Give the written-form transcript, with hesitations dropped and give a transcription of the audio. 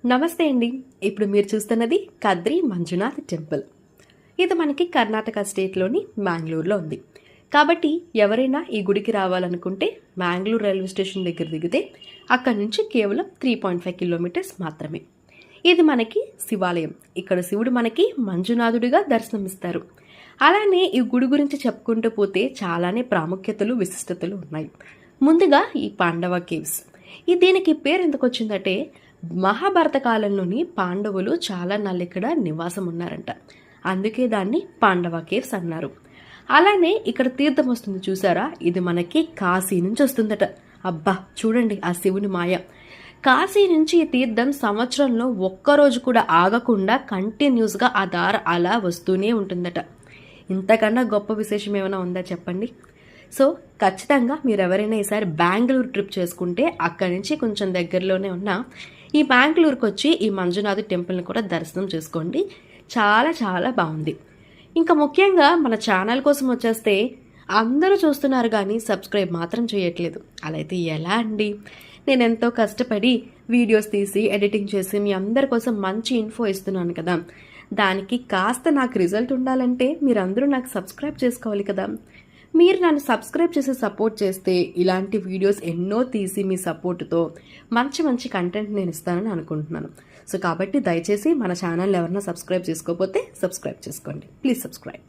నమస్తే అండి. ఇప్పుడు మీరు చూస్తున్నది కద్రి మంజునాథ్ టెంపుల్. ఇది మనకి కర్ణాటక స్టేట్లోని మ్యాంగ్లూరులో ఉంది. కాబట్టి ఎవరైనా ఈ గుడికి రావాలనుకుంటే మ్యాంగ్లూరు రైల్వే స్టేషన్ దగ్గర దిగితే అక్కడి నుంచి కేవలం 3.5 కిలోమీటర్స్ మాత్రమే. ఇది మనకి శివాలయం. ఇక్కడ శివుడు మనకి మంజునాథుడిగా దర్శనమిస్తారు. అలానే ఈ గుడి గురించి చెప్పుకుంటూ పోతే చాలానే ప్రాముఖ్యతలు విశిష్టతలు ఉన్నాయి. ముందుగా ఈ పాండవ కేవ్స్. దీనికి పేరు ఎందుకు వచ్చిందంటే మహాభారత కాలంలోని పాండవులు చాలా నాళ్ళు ఇక్కడ నివాసం ఉన్నారంట. అందుకే దాన్ని పాండవ కేవ్స్ అన్నారు. అలానే ఇక్కడ తీర్థం వస్తుంది చూసారా, ఇది మనకి కాశీ నుంచి వస్తుందట. అబ్బా చూడండి ఆ శివుని మాయ. కాశీ నుంచి ఈ తీర్థం సంవత్సరంలో ఒక్కరోజు కూడా ఆగకుండా కంటిన్యూస్గా ఆ దార అలా వస్తూనే ఉంటుందట. ఇంతకన్నా గొప్ప విశేషం ఏమైనా ఉందా చెప్పండి. సో ఖచ్చితంగా మీరు ఎవరైనా ఈసారి బెంగళూరు ట్రిప్ చేసుకుంటే అక్కడి నుంచి కొంచెం దగ్గరలోనే ఉన్న ఈ బెంగళూరుకి వచ్చి ఈ మంజునాథ్ టెంపుల్ని కూడా దర్శనం చేసుకోండి. చాలా చాలా బాగుంది. ఇంకా ముఖ్యంగా మన ఛానల్ కోసం వచ్చేస్తే అందరూ చూస్తున్నారు కానీ సబ్స్క్రైబ్ మాత్రం చేయట్లేదు. అలా అయితే ఎలా అండి? నేను ఎంతో కష్టపడి వీడియోస్ తీసి ఎడిటింగ్ చేసి మీ అందరి కోసం మంచి ఇన్ఫో ఇస్తున్నాను కదా. దానికి కాస్త నాకు రిజల్ట్ ఉండాలంటే మీరందరూ నాకు సబ్స్క్రైబ్ చేసుకోవాలి కదా. మీరు నన్ను సబ్స్క్రైబ్ చేసి సపోర్ట్ చేస్తే ఇలాంటి వీడియోస్ ఎన్నో తీసి మీ సపోర్ట్తో మంచి మంచి కంటెంట్ నేను ఇస్తానని అనుకుంటున్నాను. సో కాబట్టి దయచేసి మన ఛానల్ ఎవరైనా సబ్స్క్రైబ్ చేసుకోకపోతే సబ్స్క్రైబ్ చేసుకోండి. Please subscribe.